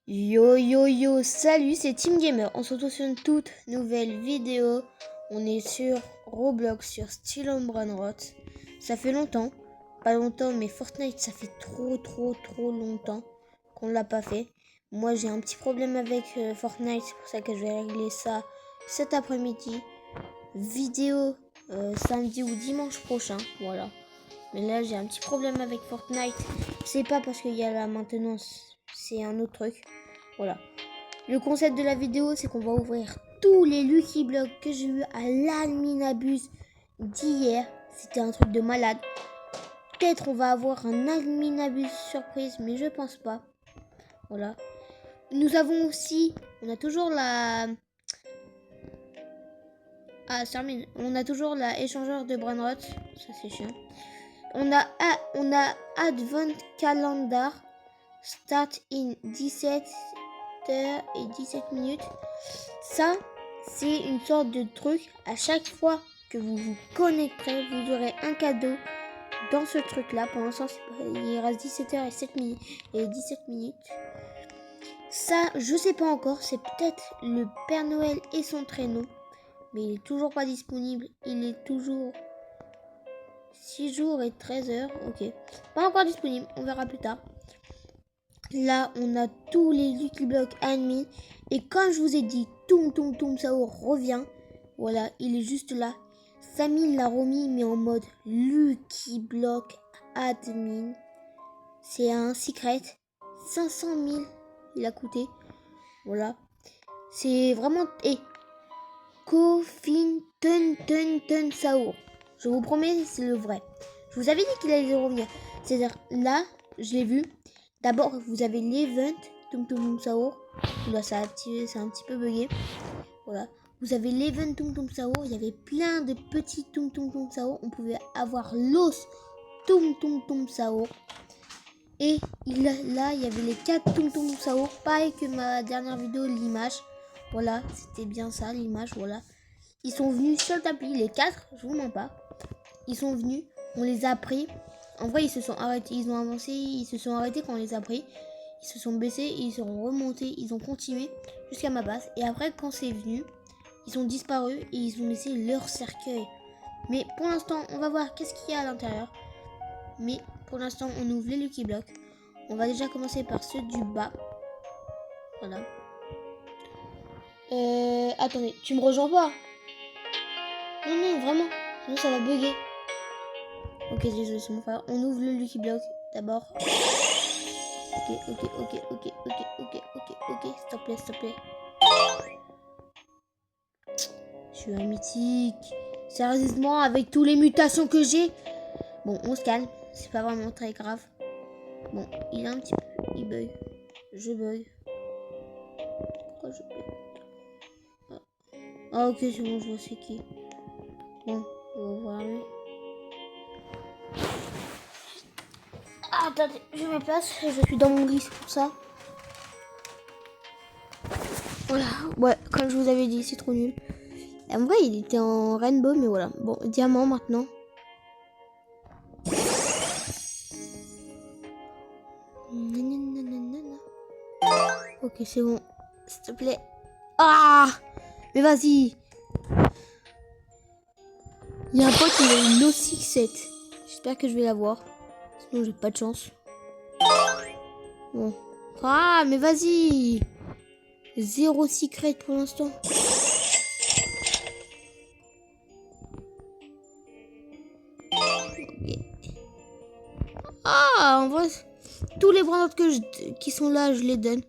Yo yo yo, salut, c'est Team Gamer. On se retrouve sur une toute nouvelle vidéo. On est sur Roblox, sur Still on Brainrot. Ça fait longtemps, pas longtemps, mais Fortnite, ça fait trop longtemps qu'on l'a pas fait. Moi, j'ai un petit problème avec Fortnite, c'est pour ça que je vais régler ça cet après-midi. Vidéo samedi ou dimanche prochain, voilà. Mais là, j'ai un petit problème avec Fortnite. C'est pas parce qu'il y a la maintenance, c'est un autre truc. Voilà. Le concept de la vidéo, c'est qu'on va ouvrir tous les Lucky Blocks que j'ai eu à l'Adminabus d'hier. C'était un truc de malade. Peut-être on va avoir un Adminabus surprise, mais je pense pas. Voilà. Nous avons aussi, on a toujours la... Ah, ça termine. On a toujours la échangeur de Brainrot. Ça, c'est chiant. On a Advent Calendar. Start in 17h et 17 minutes. Ça, c'est une sorte de truc. À chaque fois que vous vous connecterez, vous aurez un cadeau dans ce truc-là. Pour l'instant, il reste 17h et 17 minutes. Ça, je sais pas encore. C'est peut-être le Père Noël et son traîneau. Mais il est toujours pas disponible. Il est toujours 6 jours et 13 heures. Ok. Pas encore disponible. On verra plus tard. Là, on a tous les Lucky Blocks admis. Et comme je vous ai dit, Toum Sao revient. Voilà, il est juste là. Samy l'a remis, mais en mode Lucky Block admin. C'est un secret. 500 000, il a coûté. Voilà. C'est vraiment... Et Kofin Tun Sao. Je vous promets, c'est le vrai. Je vous avais dit qu'il allait revenir. C'est-à-dire, là, je l'ai vu. D'abord, vous avez l'event Toum Sao. Là, ça a activé, c'est un petit peu bugué. Voilà. Vous avez l'event Toum Sao. Il y avait plein de petits Toum Sao. On pouvait avoir l'os Toum Sao. Et là, il y avait les 4 Toum Sao. Pareil que ma dernière vidéo, l'image. Voilà, c'était bien ça, l'image. Voilà. Ils sont venus sur le tapis, les 4, je vous mens pas. Ils sont venus, on les a pris. En vrai, ils se sont arrêtés, ils ont avancé, ils se sont arrêtés quand on les a pris. Ils se sont baissés, ils sont remontés, ils ont continué jusqu'à ma base. Et après, quand c'est venu, ils ont disparu et ils ont laissé leur cercueil. Mais pour l'instant, on va voir qu'est-ce qu'il y a à l'intérieur. Mais pour l'instant, on ouvre les Lucky Blocks. On va déjà commencer par ceux du bas. Voilà. Attendez, tu me rejoins pas? Non, vraiment. Sinon, ça va bugger. Ok, désolé, c'est mon frère. On ouvre le Lucky Block d'abord. Ok. S'il te plaît. Je suis un mythique. Sérieusement, avec toutes les mutations que j'ai. Bon, on se calme. C'est pas vraiment très grave. Bon, il a un petit peu. Il bug. Je bug. Pourquoi je bug? Ah, ok, c'est bon, je vois c'est qui. Bon, on va voir lui. Ah, attendez, je me place. Je suis dans mon lit, c'est pour ça. Voilà, ouais, comme je vous avais dit, c'est trop nul. En vrai, il était en rainbow, mais voilà. Bon, diamant maintenant. Ok, c'est bon. S'il te plaît. Ah! Mais vas-y! Il y a un pote qui a une No 6-7. J'espère que je vais l'avoir. Sinon, j'ai pas de chance. Bon. Ah, mais vas-y! Zéro secret pour l'instant. Ah, en vrai, tous les brandottes qui sont là, je les donne.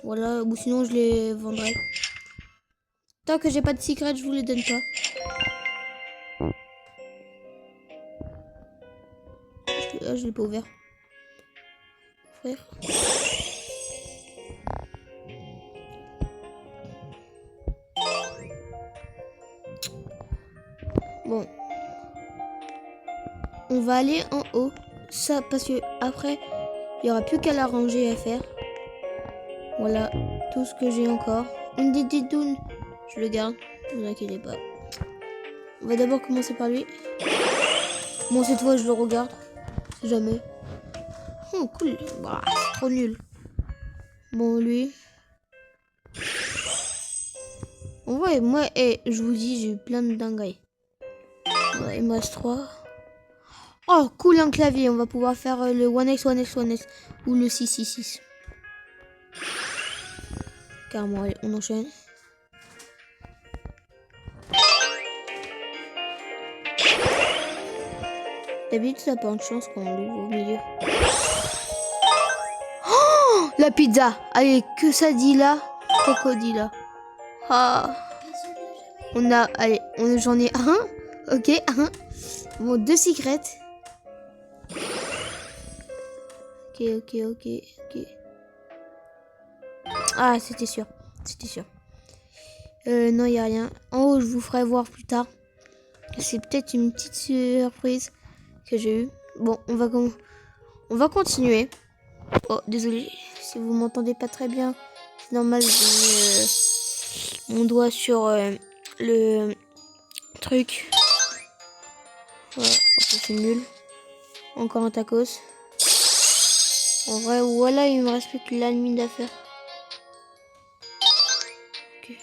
Voilà, ou sinon je les vendrai. Tant que j'ai pas de secret, je vous les donne pas. Je l'ai pas ouvert. Frère. Bon. On va aller en haut. Ça, parce que après, il n'y aura plus qu'à la ranger à faire. Voilà, tout ce que j'ai encore. Une didoune, je le garde. Ne vous inquiétez pas. On va d'abord commencer par lui. Bon, cette fois, je le regarde. Jamais. Oh, cool. Bah, c'est trop nul. Bon, lui. Ouais, moi, je vous dis, j'ai eu plein de dingueries. Ouais, il me reste 3. Oh, cool, un clavier. On va pouvoir faire le 1x, 1x, 1x. Ou le 666. Carrément, allez, on enchaîne. D'habitude, ça n'a pas de chance quand on l'ouvre au milieu. Oh, la pizza. Allez, que ça dit là? Crocodile. Ah. On a, allez, j'en ai un. Ok, un. Bon, 2 secrets. Ok. Ah, c'était sûr. Non, il n'y a rien. En haut, je vous ferai voir plus tard. C'est peut-être une petite surprise que j'ai eue. Bon, on va continuer. Oh, désolé si vous m'entendez pas très bien. C'est normal, j'ai mon doigt sur le truc. Voilà, c'est nul. Encore un tacos. En vrai, voilà, il me reste plus que la mine d'affaires. Ok.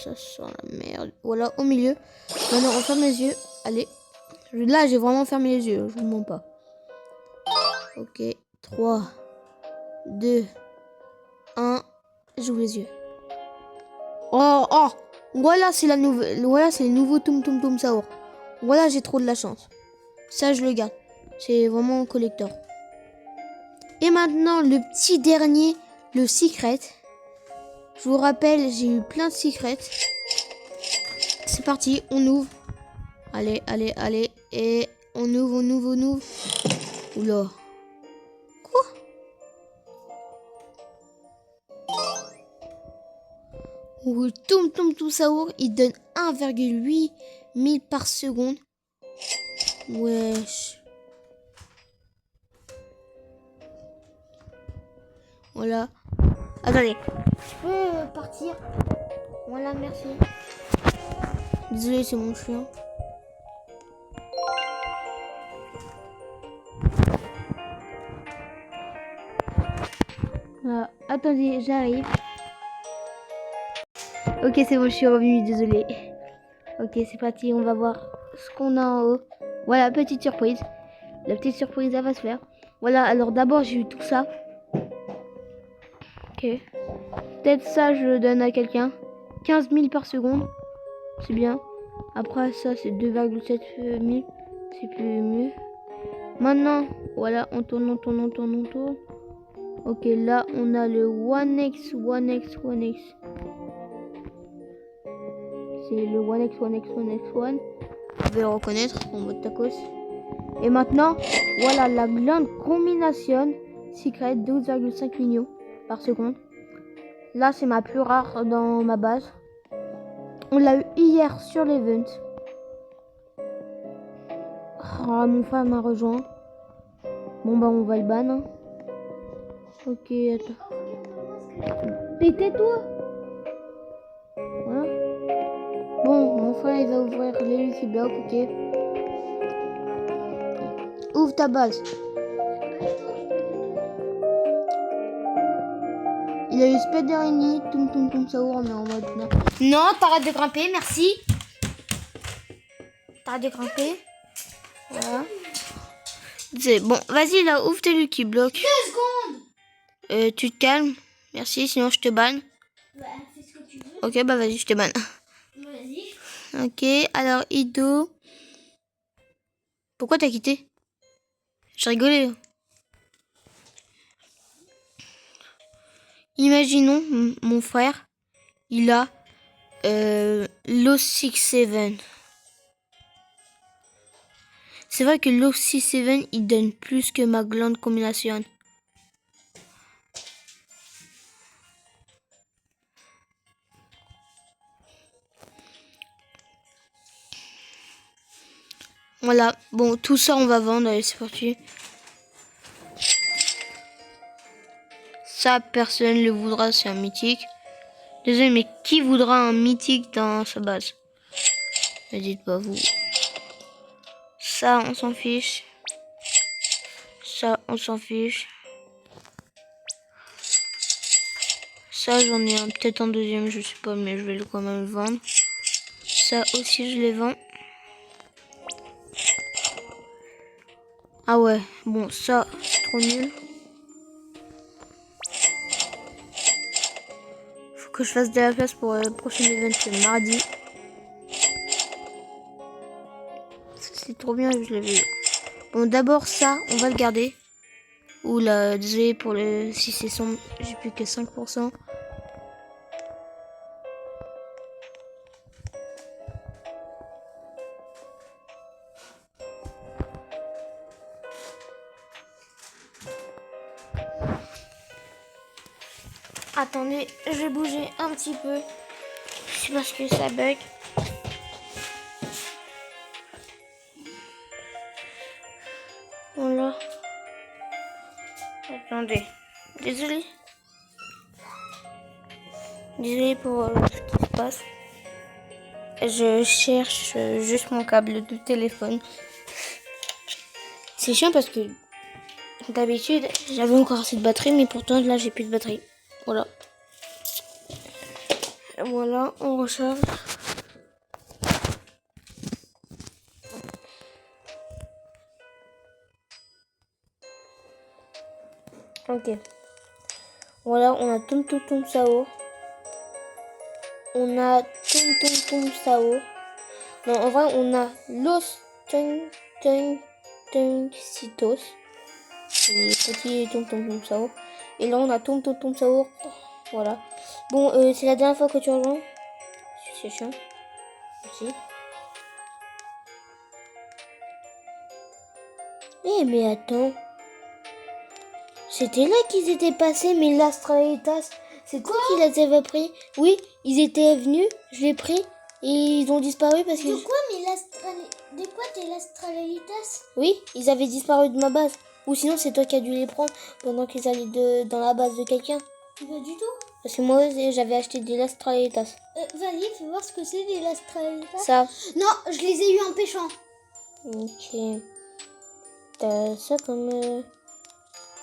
Ça sent la merde. Voilà, au milieu. Maintenant, on ferme les yeux. Allez. Là, j'ai vraiment fermé les yeux. Je vous mens pas. Ok. 3, 2, 1. J'ouvre les yeux. Oh. Voilà, c'est la nouvelle. Voilà, c'est le nouveau Tum Tum Tum Saour. Voilà, j'ai trop de la chance. Ça, je le garde. C'est vraiment un collector. Et maintenant, le petit dernier, le secret. Je vous rappelle, j'ai eu plein de secrets. C'est parti, on ouvre. Allez. Et on ouvre. Oula. Quoi? Le Tum Tum Tum Saour, il donne 1,8 000 par seconde. Wesh. Voilà. Attendez. Je peux partir? Voilà, merci. Désolé, c'est mon chien. Voilà. Attendez, j'arrive. Ok, c'est bon, je suis revenue, désolé. Ok, c'est parti, on va voir ce qu'on a en haut. Voilà, petite surprise. La petite surprise, elle va se faire. Voilà, alors d'abord, j'ai eu tout ça. Ok. Peut-être ça, je le donne à quelqu'un. 15 000 par seconde. C'est bien. Après, ça, c'est 2,7 000. C'est plus mieux. Maintenant, voilà, on tourne. Ok, là, on a le 1x. C'est le 1x. Vous pouvez le reconnaître en mode tacos. Et maintenant, voilà la grande combinaison secret 12,5 millions par seconde. Là, c'est ma plus rare dans ma base. On l'a eu hier sur l'event. Oh, mon frère m'a rejoint. Bon, bah, on va le ban. Hein. Ok, attends. Tais-toi. Voilà. Bon, mon frère, il va ouvrir les Lucky Block, ok. Ouvre ta base. Il a eu Spider-Ini, Tum Saour, mais en mode non. Non, t'arrêtes de grimper, merci. T'arrêtes de grimper. Voilà. C'est bon, vas-y là, ouvre tes Lucky Block. 2 secondes. Tu te calmes, merci, sinon je te banne. Bah, fais ce que tu veux. Ok, bah vas-y, je te banne. Vas-y. Ok, alors Ido. Pourquoi t'as quitté? Je rigolais. Imaginons, mon frère, il a l'O67. C'est vrai que l'O67, il donne plus que ma grande combination. Voilà, bon, tout ça, on va vendre. Allez, c'est parti. Ça, personne ne le voudra, c'est un mythique. Désolé, mais qui voudra un mythique dans sa base? Ne dites pas vous. Ça, on s'en fiche. Ça, on s'en fiche. Ça, j'en ai peut-être un deuxième, je sais pas, mais je vais quand même le vendre. Ça aussi, je les vends. Ah ouais, bon, ça, c'est trop nul. Faut que je fasse de la place pour le prochain event le mardi. C'est trop bien, je l'avais eu. Bon, d'abord ça, on va le garder. Oula, désolé pour le... Si c'est sombre, j'ai plus que 5%. Attendez, je vais bouger un petit peu. C'est parce que ça bug. Voilà. Attendez. Désolé. Désolé pour ce qui se passe. Je cherche juste mon câble de téléphone. C'est chiant parce que d'habitude j'avais encore assez de batterie, mais pourtant là j'ai plus de batterie. Voilà. Voilà, on recharge. Ok. Voilà, on a Tum Tum Tum Sao. On a Tum Tum Tum Sao. Non, en vrai, on a Los Tung Tung Tung Citos. Les petits Tum Tum Tum Sao. Et là, on a Tum Tum Tum Sao. Voilà. Bon, c'est la dernière fois que tu rejoins. C'est chiant. Merci. Eh, mais attends. C'était là qu'ils étaient passés, mais l'Astralitas, c'est toi qui les avais pris. Oui, ils étaient venus, je l'ai pris, et ils ont disparu parce que... De quoi, mais de quoi t'es l'Astralitas? Oui, ils avaient disparu de ma base. Ou sinon, c'est toi qui as dû les prendre pendant qu'ils allaient dans la base de quelqu'un. Pas du tout. Parce que moi, j'avais acheté des Astralitas. Vas-y, fais voir ce que c'est des l'Astralitas. Ça. Non, je les ai eu en pêchant. Ok. T'as ça comme...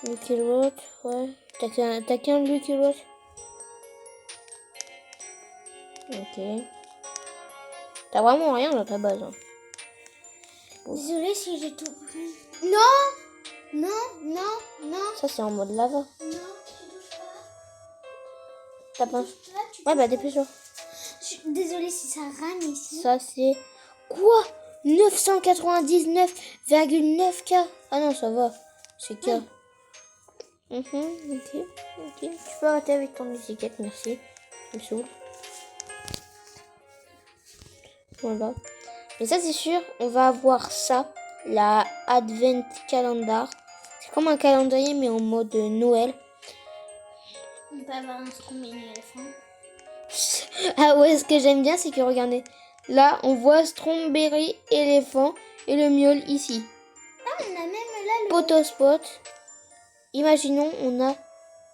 Lucky Rock, ouais. T'as qu'un Lucky Rock. Ok. T'as vraiment rien dans ta base. Hein. Désolée si j'ai tout pris. Non, non, non, non. Ça, c'est en mode lava. Non, tu touches pas. T'as pas... Tu Ouais, bah dépêche-toi. Je suis désolée si ça rame ici. Ça, c'est... Quoi 999,9K. Ah non, ça va. C'est K. Oui. Ok. Tu peux arrêter avec ton étiquette, merci. Ça me saoule. Voilà. Mais ça, c'est sûr, on va avoir ça. La Advent Calendar. C'est comme un calendrier, mais en mode Noël. On peut avoir un Strombini éléphant. Ah ouais, ce que j'aime bien, c'est que regardez. Là, on voit Strawberry, éléphant et le miaule ici. Ah, on a même là le... Potospot. Imaginons, on a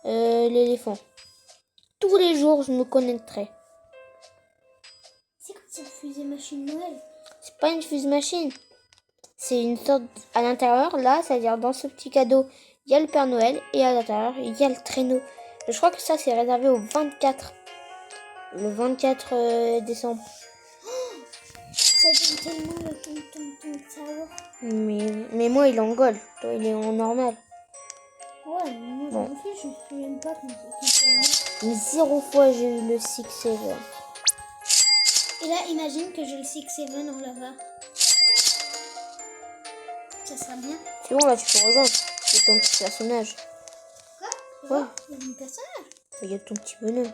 l'éléphant. Tous les jours, je me connecterai. C'est quoi cette fusée machine Noël? C'est pas une fuse machine. C'est une sorte... À l'intérieur, là, c'est-à-dire dans ce petit cadeau, il y a le Père Noël. Et à l'intérieur, il y a le traîneau. Je crois que ça, c'est réservé au 24. Le 24 décembre. Ça donne tellement le ton savoir. Mais moi, il est en gold. Toi, il est en normal. Ouais, moi Bon. je m'en fiche, je sais même pas qu'on Mais 0 fois, j'ai eu le 6-7. Et là, imagine que j'ai le 6-7 en lava. Ça sera bien. C'est bon, là, tu peux rejoindre. Il y a ton petit personnage. Quoi? Ouais. Il y a mon personnage. Il y a ton petit bonhomme.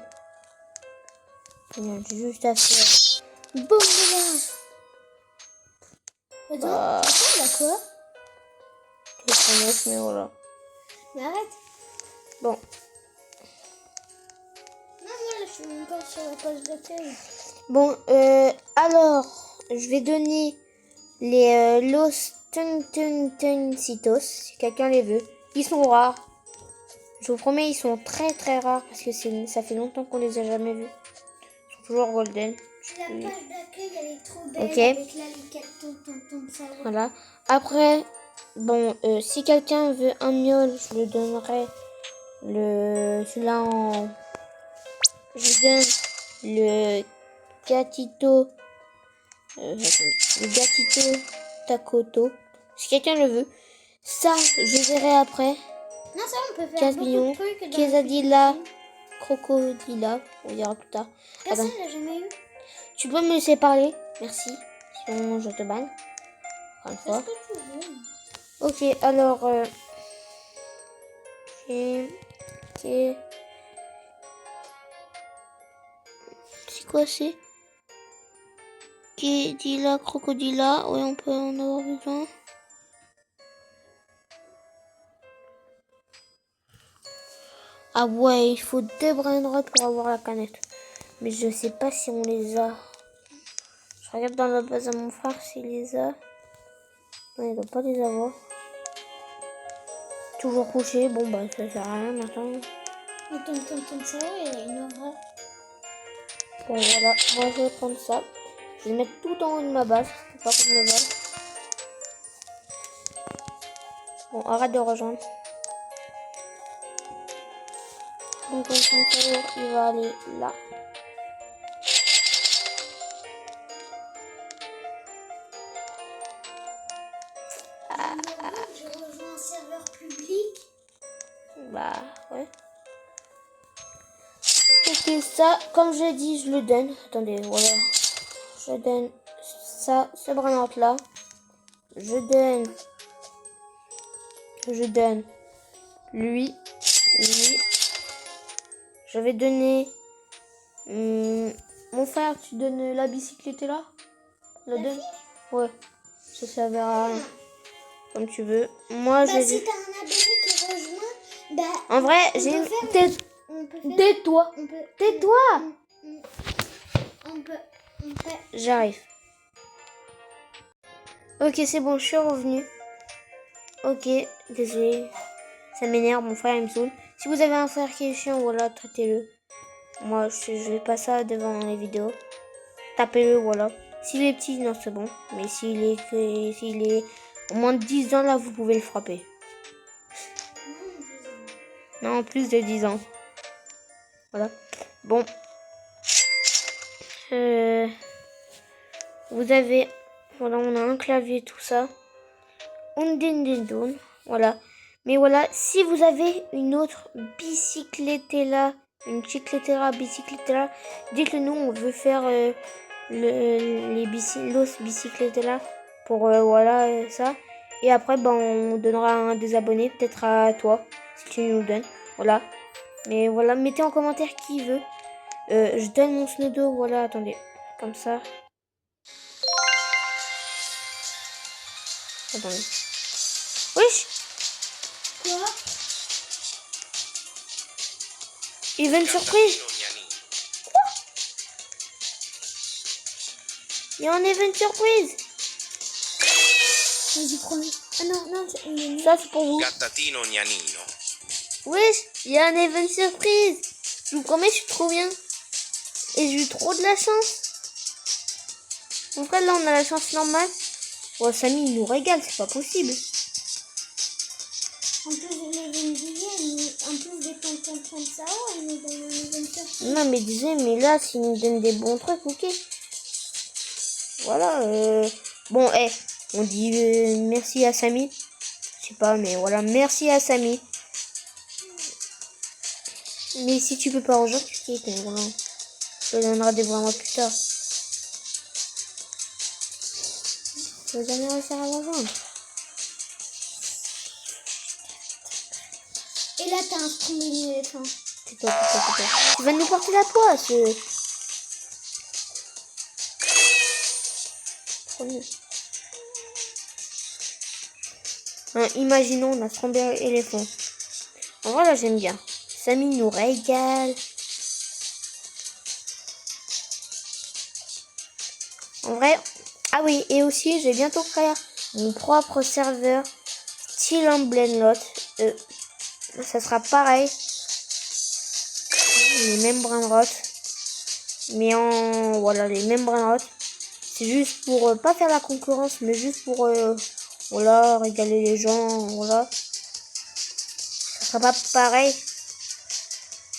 Il y a juste à faire. Boum, voilà. Attends, Ah. attends, là quoi? Je vais prendre mais voilà. Mais arrête. Bon. Non, moi là, je suis même pas sur la page d'accueil. Bon, alors, je vais donner les Los Citos, si quelqu'un les veut. Ils sont rares. Je vous promets, ils sont très très rares parce que ça fait longtemps qu'on les a jamais vus. Ils sont toujours golden. La page d'accueil, elle est trop belle Ok. avec la ton cerveau. Voilà. Après, bon, si quelqu'un veut un miaule, je le donnerai celui-là en... Je donne le gatito... attendez, le gatito takoto. Si quelqu'un le veut. Ça, je verrai après. Non, ça, on peut faire 15 beaucoup millions. de trucs. dans Quesadilla, le film. crocodilla. On verra plus tard. Personne Attends. l'a jamais eu. Tu peux me laisser parler? Merci. Sinon, je te banne. Encore une Fais fois. ce que tu veux. Ok, alors... ok. C'est quoi c'est? Quesadilla, crocodilla. Oui, on peut en avoir besoin. Ah ouais, il faut deux brainrots pour avoir la canette. Mais je sais pas si on les a. Je regarde dans la base à mon frère s'il les a. Non, il doit pas les avoir. Toujours couché. Bon, bah, ça sert à rien maintenant. Mais ton cerveau, il a une aura. Bon, voilà. Moi, je vais prendre ça. Je vais mettre tout en haut de ma base. Faut pas qu'on me vole. Bon, arrête de rejoindre. Donc, son cerveau, il va aller là. Je rejoins un serveur public. Bah, ouais. Ok, ça, comme j'ai dit, je le donne. Attendez, voilà. Je donne ça, ce brainrot là. Je donne lui. Je vais donner mon frère, tu donnes la bicyclette là. La donne. Ouais. Ça servira à rien. Comme tu veux. Moi, Bah, j'ai si dit. t'as un abonné qui rejoint, bah. En vrai, on j'ai peut une faire- tête. On peut faire. Tais-toi. On peut. Tais-toi. On peut. J'arrive. Ok, c'est bon, je suis revenue. Ok, désolé. Ça m'énerve, mon frère il me saoule. Si vous avez un frère qui est chiant, voilà, traitez-le. Moi, je vais pas ça devant les vidéos. Tapez-le, voilà. S'il est petit, non, c'est bon. Mais s'il est au moins de 10 ans, là, vous pouvez le frapper. Non, plus de 10 ans. Voilà. Bon. Vous avez... Voilà, on a un clavier, tout ça. Voilà. Mais voilà, si vous avez une autre bicyclettella, une chiclettera bicyclettella, dites-le nous, on veut faire los bicyclettella pour voilà ça. Et après, ben, on donnera un des abonnés, peut-être à toi, si tu nous le donnes. Voilà. Mais voilà, mettez en commentaire qui veut. Je donne mon snowdo, voilà, attendez. Comme ça. Attendez. Wesh! Quoi? Event surprise! Quoi? Il y a un event surprise! Vas-y, prends. Ah non. Ça, c'est pour vous. Gattatino gnanino. Wesh! Il y a un event surprise! Je vous promets, je suis trop bien. Et j'ai eu trop de la chance. En fait, là, on a la chance normale. Oh, Samy, il nous régale, c'est pas possible. En plus de les billets, en plus des tonton de ça, ils nous donnent un event surprise. Non, mais disais, mais là, s'il nous donne des bons trucs, ok. Voilà. Bon, on dit merci à Samy. Je sais pas, mais voilà, merci à Samy. Mais si tu peux pas rejoindre, tu quittes. Voilà. Je te donnerai des bras plus tard. Je vais jamais réussir à rejoindre. Et là, t'as un premier éléphant. Tais-toi. Tu vas nous porter la poisse. Trop nul. Hein, imaginons, on a Strawberry éléphant. En vrai, là, j'aime bien. Samy nous régale. En vrai, ah oui, et aussi, je vais bientôt créer mon propre serveur style Emblem. Ça sera pareil. Les mêmes brainrots. Mais en... Voilà, les mêmes brainrots. C'est juste pour pas faire la concurrence, mais juste pour voilà, régaler les gens, voilà. Ça sera pas pareil.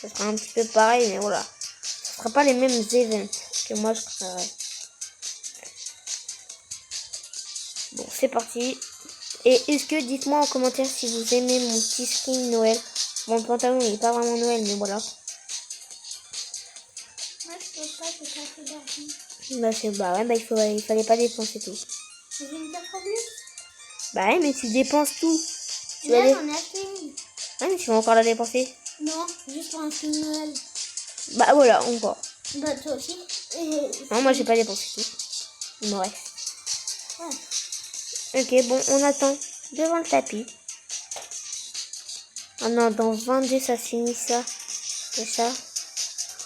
Ça sera un petit peu pareil, mais voilà. Ça sera pas les mêmes events que moi je préférerais. Bon, c'est parti. Et est-ce que, dites-moi en commentaire si vous aimez mon petit skin Noël. Bon, le pantalon, il est pas vraiment Noël, mais voilà. Moi, je peux pas, j'ai pas assez d'argent. Bah ouais, il fallait pas dépenser tout. J'ai une carte bleue. Bah ouais, mais tu dépenses tout. Là, j'en ai acheté une. Ouais, mais tu vas encore la dépenser. Non, juste pour un skin Noël. Bah voilà, encore. Bah, toi aussi. Non, moi j'ai pas dépensé tout. Il me reste. Ouais. Ok, bon, on attend devant le tapis. Ah non, dans 22, ça se finit ça. C'est ça.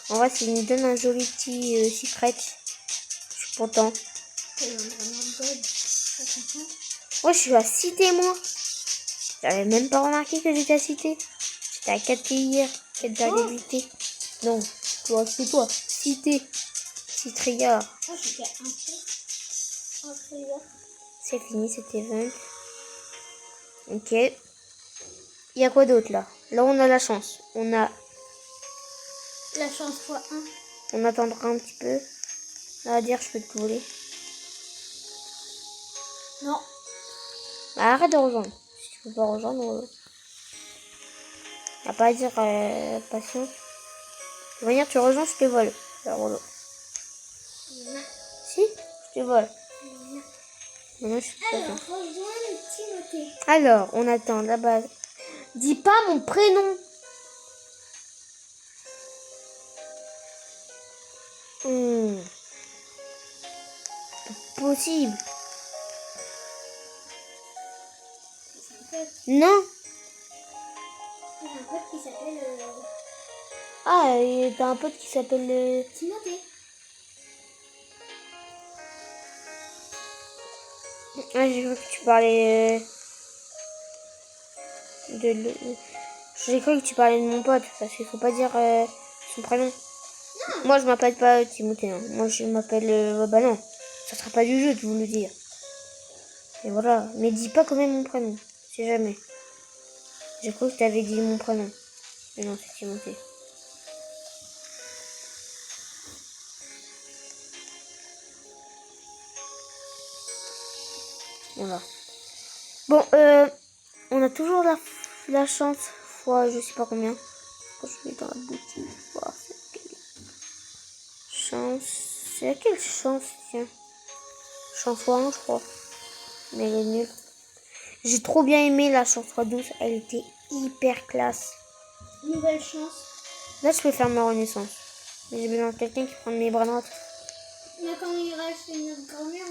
En vrai, s'il nous donne un joli petit secret, je suis content. Ouais, je suis à cité, moi. J'avais même pas remarqué que j'étais à cité. J'étais à 4 hier. 4,8. Non, toi, c'est toi. Cité. Citriard. Oh, j'étais un peu. Oh, C'est fini, cet event. Ok. Il y a quoi d'autre là? Là, on a la chance. On a... La chance x1. On attendra un petit peu. Là, à dire, je peux te voler. Non. Bah, arrête de rejoindre. Si tu peux pas rejoindre... Y'a pas à dire patience. Tu vas venir, tu rejoins, je te vole. Alors, Non. si, je te vole. Non. Non, je suis pas Alors, bien. rejoins Timothée. Alors, on attend là-bas. Dis pas mon prénom. Possible. Non. J'ai un pote qui s'appelle Ah, et t'as un pote qui s'appelle... Timothée. Ah, j'ai cru que tu parlais J'ai cru que tu parlais de mon pote, parce qu'il faut pas dire son prénom. Non. Moi, je m'appelle pas Timothée. Hein. Moi, je m'appelle... bah non, ça sera pas du jeu de vous le dire. Et voilà. Mais dis pas quand même mon prénom. C'est jamais. J'ai cru que t'avais dit mon prénom. Mais non, c'est Timothée. Voilà. Bon, on a toujours la chance, fois je sais pas combien. Quand je vais dans la boutique, voir c'est quelle chance. C'est quelle chance, tiens. Chance fois 1, je crois. Mais elle est nulle. J'ai trop bien aimé la chance fois 12. Elle était hyper classe. Nouvelle chance. Là, je peux faire ma renaissance. Mais j'ai besoin de quelqu'un qui prenne mes bras droits. Mais quand il reste une grand-mère,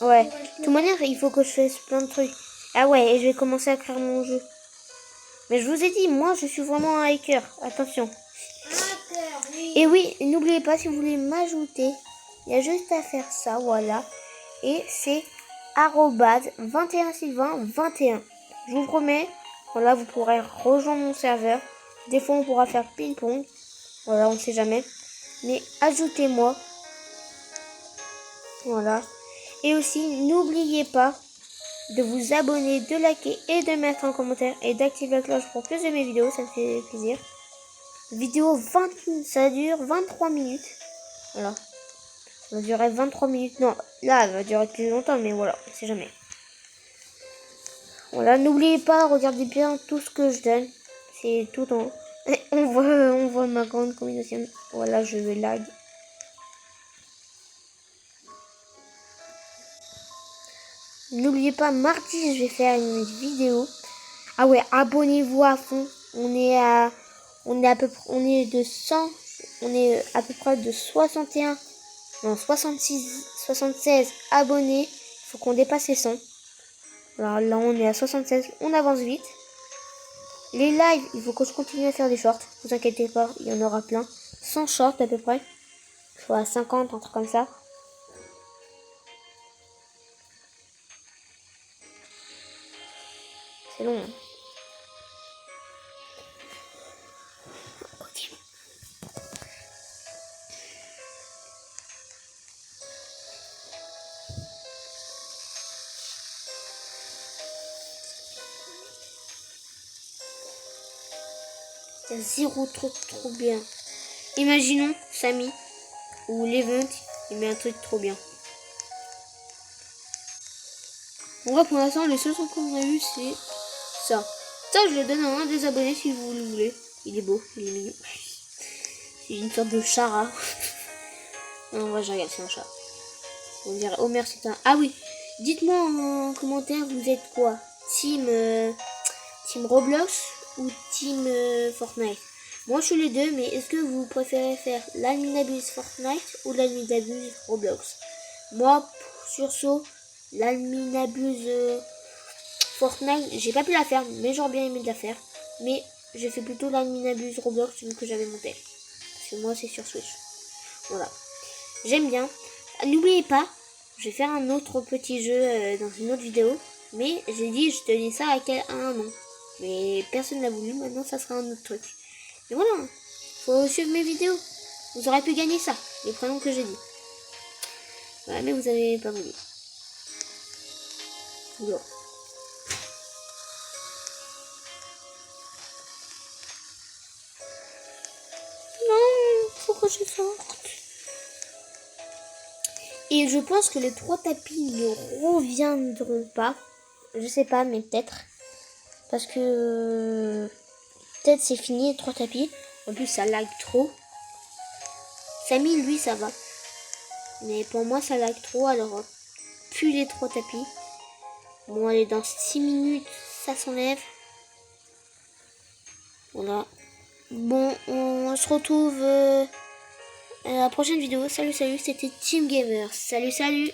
Ouais. De toute manière, il faut que je fasse plein de trucs. Ah ouais, et je vais commencer à créer mon jeu. Mais je vous ai dit, moi, je suis vraiment un hacker. Attention. oui. Et oui, n'oubliez pas, si vous voulez m'ajouter, il y a juste à faire ça, voilà. Et c'est @21sylvain21. Je vous promets, voilà, vous pourrez rejoindre mon serveur. Des fois, on pourra faire ping-pong. Voilà, on ne sait jamais. Mais ajoutez-moi. Voilà. Et aussi, n'oubliez pas de vous abonner, de liker et de mettre un commentaire et d'activer la cloche pour plus de mes vidéos, ça me fait plaisir. Vidéo 20, ça dure 23 minutes. Voilà. Ça va durer 23 minutes. Non, là, elle va durer plus longtemps, mais voilà, on sait jamais. Voilà, n'oubliez pas, regardez bien tout ce que je donne. C'est tout en haut. On voit ma grande combinaison. Voilà, je lag. N'oubliez pas, mardi, je vais faire une vidéo. Ah ouais, abonnez-vous à fond. On est à peu près, on est de 100, on est à peu près de 61, non 66, 76 abonnés. Il faut qu'on dépasse les 100. Alors là, on est à 76, on avance vite. Les lives, il faut que je continue à faire des shorts. Ne vous inquiétez pas, il y en aura plein. 100 shorts à peu près. Soit à 50, un truc comme ça. C'est long. Hein. Il y a zéro truc trop bien. Imaginons Samy ou l'event, il met un truc trop bien. En vrai, pour l'instant, les seuls trucs qu'on a eu, c'est ça. Ça, je le donne à un des abonnés si vous le voulez. Il est beau, il est mignon. C'est une sorte de chara. Non, en vrai, je regarde, c'est un chat. On dirait Homer, c'est un... Ah oui, dites-moi en commentaire, vous êtes quoi? Team Roblox ou Team Fortnite? Moi, je suis les deux, mais est-ce que vous préférez faire l'Adminabuse Fortnite ou l'Adminabuse Roblox? Moi, sursaut, l'Adminabuse Fortnite, j'ai pas pu la faire, mais j'aurais bien aimé de la faire. Mais j'ai fait plutôt l'Adminabuse Roblox vu que j'avais mon tel. Parce que moi, c'est sur Switch. Voilà. J'aime bien. N'oubliez pas, je vais faire un autre petit jeu dans une autre vidéo. Mais j'ai dit, je te dis ça à un nom. Mais personne n'a voulu, maintenant ça sera un autre truc. Et voilà, faut suivre mes vidéos. Vous aurez pu gagner ça, les prénoms que j'ai dit. Voilà, mais vous avez pas voulu. Bon. Non, faut que je sorte. Et je pense que les 3 tapis ne reviendront pas. Je sais pas, mais peut-être. Parce que peut-être c'est fini les 3 tapis. En plus, ça lag trop. Samy, lui, ça va. Mais pour moi, ça lag trop. Alors, plus les 3 tapis. Bon, allez, dans 6 minutes, ça s'enlève. Voilà. Bon, on se retrouve à la prochaine vidéo. Salut, salut, c'était Team Gamer. Salut, salut.